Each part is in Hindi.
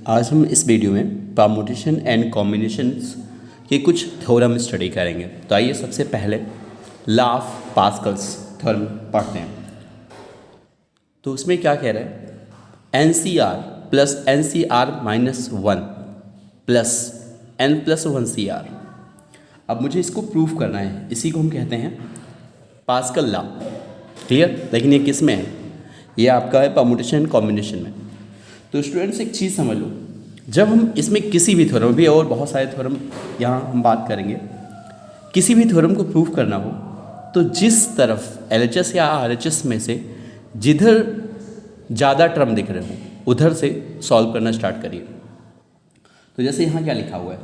आज हम इस वीडियो में परमुटेशन एंड कॉम्बिनेशंस के कुछ थ्योरम स्टडी करेंगे। तो आइए सबसे पहले लॉ ऑफ पास्कल्स थ्योरम पढ़ते हैं। तो उसमें क्या कह रहा है, N C R plus N C R minus one plus N plus one C R. अब मुझे इसको प्रूफ करना है, इसी को हम कहते हैं पास्कल लॉ। क्लियर? लेकिन ये किस में है? ये आपका है परमुटेशन एंड कॉम्बिनेशन में। तो स्टूडेंट्स एक चीज़ समझ लो, जब हम इसमें किसी भी थ्योरम भी और बहुत सारे थ्योरम यहाँ हम बात करेंगे, किसी भी थ्योरम को प्रूफ करना हो तो जिस तरफ LHS या RHS में से जिधर ज़्यादा टर्म दिख रहे हो उधर से सॉल्व करना स्टार्ट करिए। तो जैसे यहाँ क्या लिखा हुआ है,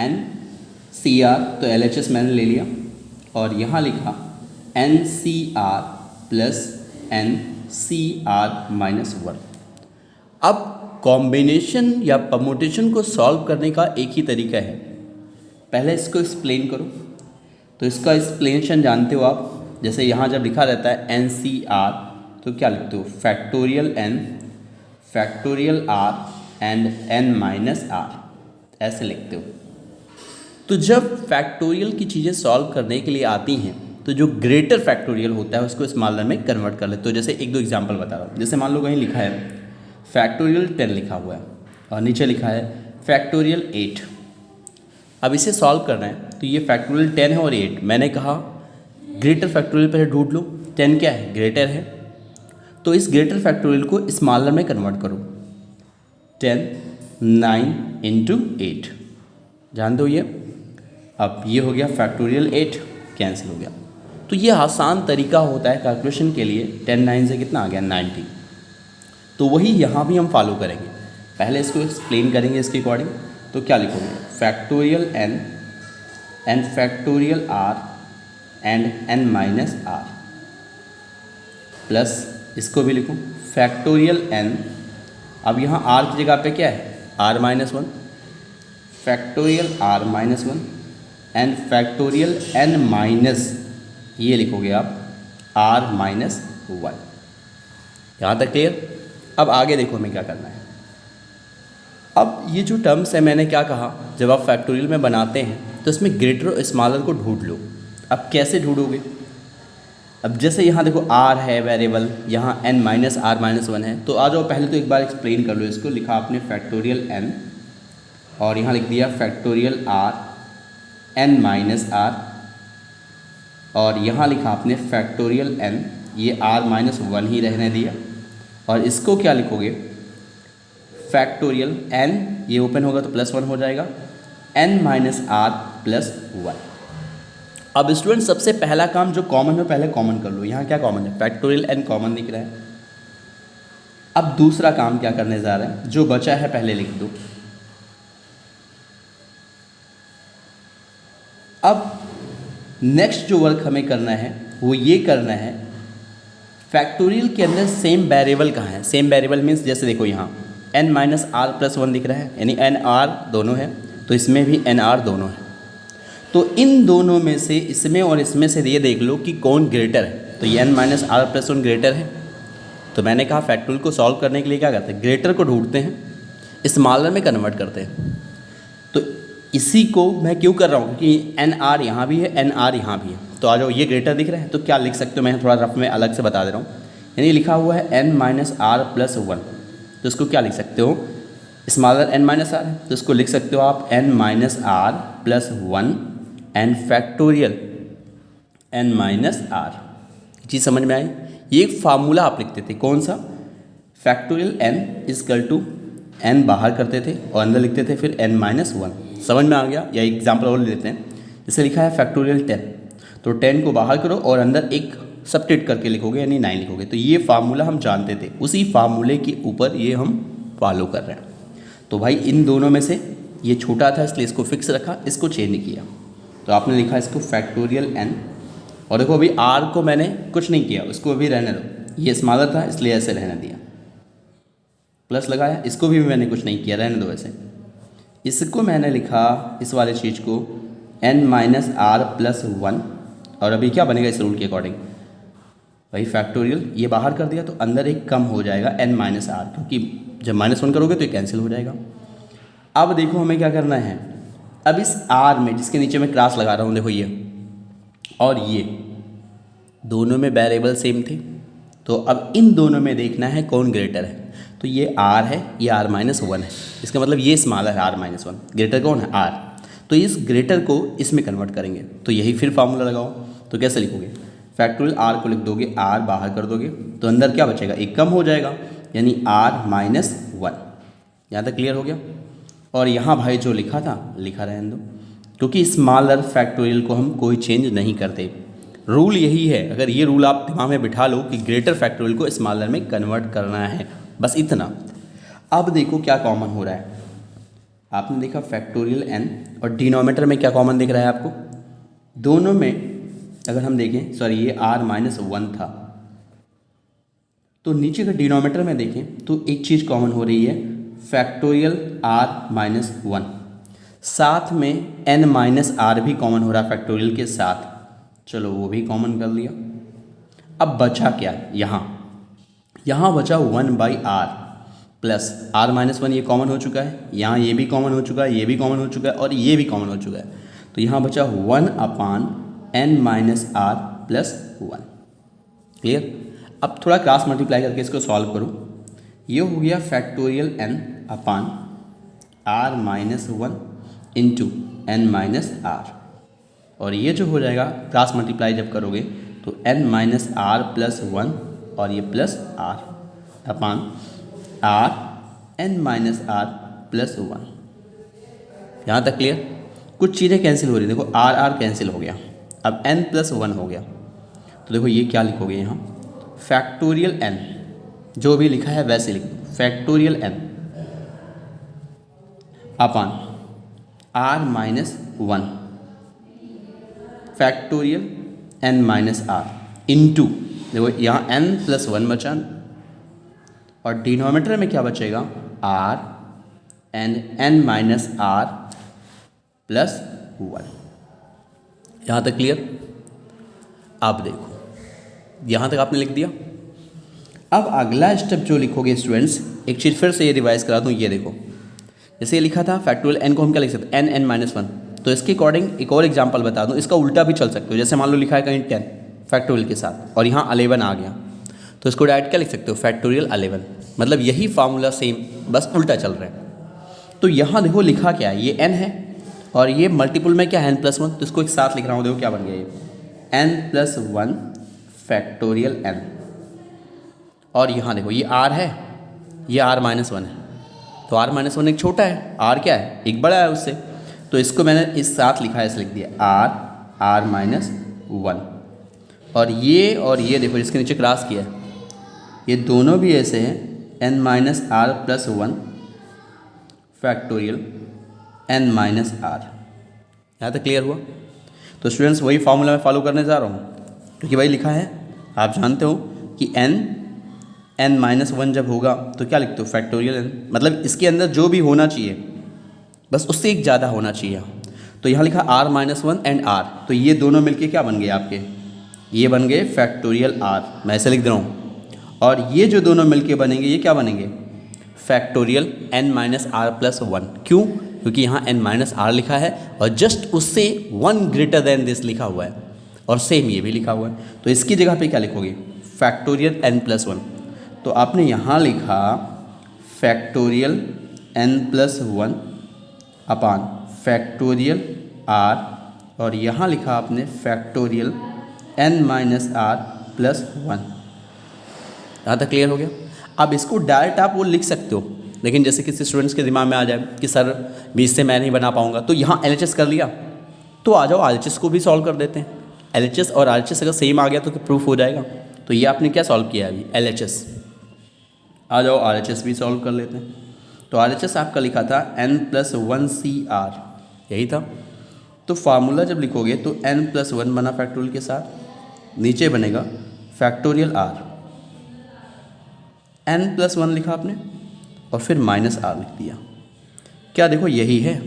NCR, तो LHS मैंने ले लिया और यहाँ लिखा NCR plus NCR minus one. अब कॉम्बिनेशन या परमुटेशन को सॉल्व करने का एक ही तरीका है, पहले इसको एक्सप्लेन करो। तो इसका एक्सप्लेनेशन जानते हो आप, जैसे यहाँ जब लिखा रहता है NCR तो क्या लिखते हो, factorial N factorial R and N minus R, ऐसे लिखते हो। तो जब फैक्टोरियल की चीज़ें सॉल्व करने के लिए आती हैं तो जो ग्रेटर फैक्टोरियल होता है उसको स्मॉलर में कन्वर्ट कर लेते हो। जैसे एक दो एग्जांपल बता रहा हूँ, जैसे मान लो कहीं लिखा है फैक्टोरियल 10 लिखा हुआ है और नीचे लिखा है फैक्टोरियल 8। अब इसे सॉल्व करना है तो ये फैक्टोरियल 10 है और 8, मैंने कहा ग्रेटर फैक्टोरियल पहले ढूंढ लो, 10 क्या है, ग्रेटर है। तो इस ग्रेटर फैक्टोरियल को स्मॉलर में कन्वर्ट करो, 10 9 इंटू 8, जान दो ये। अब ये हो गया फैक्टोरियल 8, कैंसिल हो गया। तो ये आसान तरीका होता है कैलकुलेशन के लिए। 10 9 से कितना आ गया, 90। तो वही यहाँ भी हम फॉलो करेंगे, पहले इसको एक्सप्लेन करेंगे इसके अकॉर्डिंग। तो क्या लिखोगे, factorial n and factorial r and n minus r plus इसको भी लिखूँ फैक्टोरियल n। अब यहाँ r की जगह पे क्या है, r minus one, factorial r minus one and factorial n minus, ये लिखोगे आप r माइनस वन। यहाँ तक क्लियर? अब आगे देखो हमें क्या करना है। अब ये जो टर्म्स है, मैंने क्या कहा, जब आप फैक्टोरियल में बनाते हैं तो इसमें ग्रेटर और स्मॉलर को ढूंढ लो। अब कैसे ढूंढोगे? अब जैसे यहाँ देखो r है वेरिएबल, यहाँ n minus r minus one है, तो आ जाओ पहले तो एक बार एक्सप्लेन कर लो इसको। लिखा आपने फैक्टोरियल n और यहाँ लिख दिया factorial r n minus r और यहाँ लिखा आपने फैक्टोरियल n, ये r माइनस वन ही रहने दिया। और इसको क्या लिखोगे, फैक्टोरियल n, ये ओपन होगा तो प्लस वन हो जाएगा, n minus r plus one. अब स्टूडेंट सबसे पहला काम जो कॉमन है पहले कॉमन कर लो। यहाँ क्या कॉमन है, फैक्टोरियल n कॉमन दिख रहा है। अब दूसरा काम क्या करने जा रहे हैं, जो बचा है पहले लिख दो। अब नेक्स्ट जो वर्क हमें करना है वो ये करना है, फैक्टोरियल के अंदर सेम वेरिएबल कहाँ है। सेम वेरिएबल मीन्स जैसे देखो यहाँ n minus are plus one दिख रहा है, यानी n r दोनों है, तो इसमें भी n r दोनों है। तो इन दोनों में से, इसमें और इसमें से ये देख लो कि कौन ग्रेटर है। तो ये n minus are plus one greater है। तो मैंने कहा फैक्टोरियल को सॉल्व करने के लिए क्या करते हैं, ग्रेटर को ढूंढते हैं, स्मॉलर में कन्वर्ट करते हैं। तो इसी को मैं क्यों कर रहा हूँ, क्योंकि n r यहाँ भी है, n r यहाँ भी है। तो आ जाओ, ये ग्रेटर दिख रहा है तो क्या लिख सकते हो, मैं थोड़ा रफ में अलग से बता दे रहा हूँ। यानी लिखा हुआ है n minus are plus one, तो इसको क्या लिख सकते हो, स्मॉलर n माइनस आर है तो इसको लिख सकते हो आप n minus are plus one and factorial n minus r. चीज़ समझ में आई? ये एक फार्मूला आप लिखते थे, कौन सा, factorial n is equal to n बाहर करते थे और अंदर लिखते थे फिर n माइनस वन। समझ में आ गया? या एग्जाम्पल और लेते हैं, जैसे लिखा है फैक्टोरियल 10, तो 10 को बाहर करो और अंदर एक सब्ट्रैक्ट करके लिखोगे, यानी 9 लिखोगे। तो ये फार्मूला हम जानते थे, उसी फार्मूले के ऊपर ये हम फॉलो कर रहे हैं। तो भाई इन दोनों में से ये छोटा था इसलिए इसको फिक्स रखा, इसको चेंज किया। तो आपने लिखा इसको फैक्टोरियल n, और देखो अभी r को मैंने कुछ नहीं किया, उसको अभी रहने दो, ये स्मॉलर था इसलिए ऐसे रहने दिया, प्लस लगाया, इसको भी मैंने कुछ नहीं किया, रहने दो ऐसे। इसको मैंने लिखा, इस वाले चीज़ को n minus are plus one, और अभी क्या बनेगा इस रूल के अकॉर्डिंग, वही फैक्टोरियल, ये बाहर कर दिया तो अंदर एक कम हो जाएगा n माइनस आर, क्योंकि जब -1 करोगे तो ये कैंसिल हो जाएगा। अब देखो हमें क्या करना है, अब इस r में जिसके नीचे मैं क्रॉस लगा रहा हूँ, देखो ये और ये दोनों में वेरिएबल सेम थे, तो अब इन दोनों में देखना है कौन ग्रेटर है। तो ये r है, ये r-1 है, इसका मतलब ये स्मॉलर है r-1, ग्रेटर कौन है r। तो इस ग्रेटर को इसमें कन्वर्ट करेंगे, तो यही फिर फार्मूला लगाओ। तो कैसे लिखोगे, फैक्टोरियल r को लिख दोगे, r बाहर कर दोगे तो अंदर क्या बचेगा, एक कम हो जाएगा, यानी r-1। यहाँ तक क्लियर हो गया। और यहाँ भाई जो लिखा था लिखा रहने दो, क्योंकि स्मॉलर फैक्टोरियल को हम कोई चेंज नहीं करते। रूल यही है, अगर ये रूल आप दिमाग में बिठा लो कि ग्रेटर फैक्टोरियल को स्मॉलर में कन्वर्ट करना है, बस इतना। अब देखो क्या कॉमन हो रहा है, आपने देखा फैक्टोरियल n, और डिनोमिनेटर में क्या कॉमन दिख रहा है आपको, दोनों में अगर हम देखें, सॉरी ये r-1 था, तो नीचे का डिनोमिनेटर में देखें तो एक चीज़ कॉमन हो रही है, फैक्टोरियल r-1, साथ में n-r भी कॉमन हो रहा है फैक्टोरियल के साथ, चलो वो भी कॉमन कर लिया। अब बचा क्या, यहाँ बचा 1/r प्लस r-1, ये कॉमन हो चुका है, यहाँ ये भी कॉमन हो चुका है, ये भी कॉमन हो चुका है, और ये भी कॉमन हो चुका है, तो यहाँ बचा 1/n-r प्लस 1। क्लियर। अब थोड़ा क्रॉस मल्टीप्लाई करके इसको सॉल्व करो, ये हो गया फैक्टोरियल n/r-1 इंटू n-r, और ये जो हो जाएगा क्रॉस मल्टीप्लाई जब करोगे तो n-r प्लस 1 और ये प्लस r अपान r n-r प्लस 1। यहाँ तक क्लियर। कुछ चीज़ें कैंसिल हो रही, देखो r कैंसिल हो गया, अब n प्लस 1 हो गया, तो देखो ये क्या लिखोगे यहाँ, फैक्टोरियल n, जो भी लिखा है वैसे लिखो, फैक्टोरियल n अपान r-1 फैक्टोरियल n-r इंटू, देखो यहाँ n प्लस 1 बचा, और डिनोमिनेटर में क्या बचेगा, r n-r प्लस 1। यहाँ तक क्लियर। अब देखो यहाँ तक आपने लिख दिया। अब अगला स्टेप जो लिखोगे स्टूडेंट्स, एक चीज़ फिर से ये रिवाइज करा दूँ, ये देखो जैसे ये लिखा था फैक्टोरियल n को हम क्या लिख सकते हैं, n-1, तो इसके अकॉर्डिंग एक और एग्जांपल बता दूँ, इसका उल्टा भी चल सकते हो। जैसे मान लो लिखा है कहीं 10 फैक्टोरियल के साथ और यहाँ 11 आ गया, तो इसको डायरेक्ट क्या लिख सकते हो, फैक्टोरियल 11, मतलब यही फार्मूला सेम, बस उल्टा चल रहा है। तो यहाँ देखो लिखा क्या है, ये n है और ये मल्टीपल में क्या है n+1, तो इसको एक साथ लिख रहा हूँ, देखो क्या बन गया ये n+1 फैक्टोरियल n, और यहाँ देखो ये r है, ये r-1 है, तो r-1 एक छोटा है, r क्या है, एक बड़ा है उससे, तो इसको मैंने इस साथ लिखा है, इसे लिख दिया r-1, और ये देखो जिसके नीचे क्रॉस किया है, ये दोनों भी ऐसे हैं n-r प्लस 1 फैक्टोरियल n-r। यहाँ तक क्लियर हुआ। तो स्टूडेंट्स वही फार्मूला मैं फॉलो करने जा रहा हूँ, क्योंकि वही लिखा है, आप जानते हो कि n-1 जब होगा तो क्या लिखते हो, फैक्टोरियल n, मतलब इसके अंदर जो भी होना चाहिए बस उससे एक ज़्यादा होना चाहिए। तो यहाँ लिखा r-1 एंड r, तो ये दोनों मिलके क्या बन गए आपके, ये बन गए फैक्टोरियल r, मैं ऐसे लिख दे रहा हूँ, और ये जो दोनों मिलके बनेंगे ये क्या बनेंगे, फैक्टोरियल n-r प्लस 1। क्यों, क्योंकि यहाँ n-r लिखा है और जस्ट उससे 1 ग्रेटर देन दिस लिखा हुआ है, और सेम ये भी लिखा हुआ है, तो इसकी जगह पे क्या लिखोगे, फैक्टोरियल n+1। तो आपने यहाँ लिखा फैक्टोरियल n+1 अपान फैक्टोरियल r, और यहाँ लिखा आपने फैक्टोरियल n-r प्लस 1। यहाँ तक क्लियर हो गया। अब इसको डायरेक्ट आप वो लिख सकते हो, लेकिन जैसे किसी स्टूडेंट्स के दिमाग में आ जाए कि सर 20 से मैं नहीं बना पाऊंगा, तो यहाँ LHS कर लिया, तो आ जाओ RHS को भी सॉल्व कर देते हैं। LHS और RHS अगर सेम आ गया तो प्रूफ हो जाएगा। तो ये आपने क्या सॉल्व किया अभी, LHS, आ जाओ RHS भी सॉल्व कर लेते हैं। तो RHS आपका लिखा था n+1CR, यही था। तो फार्मूला जब लिखोगे तो n+1 बना फैक्टोरियल के साथ, नीचे बनेगा फैक्टोरियल r, n+1 लिखा आपने और फिर -r लिख दिया। क्या देखो यही है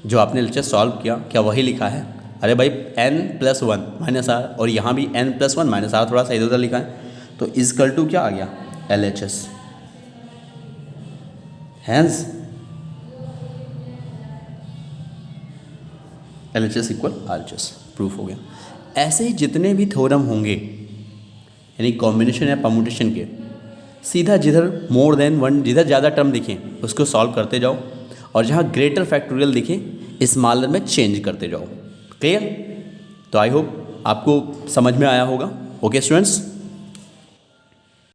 जो आपने LHS सॉल्व किया, क्या वही लिखा है, अरे भाई n+1 -r, और यहाँ भी n+1 -r, थोड़ा सा इधर उधर लिखा है, तो इजकल टू क्या आ गया, LHS, hence LHS equal RHS, proof हो गया। ऐसे ही जितने भी थ्योरम होंगे यानी कॉम्बिनेशन या परम्यूटेशन के, सीधा जिधर मोर देन वन, जिधर ज़्यादा टर्म दिखें उसको सॉल्व करते जाओ, और जहाँ ग्रेटर फैक्टोरियल दिखे स्मॉलर में चेंज करते जाओ। क्लियर? तो आई होप आपको समझ में आया होगा। Okay students.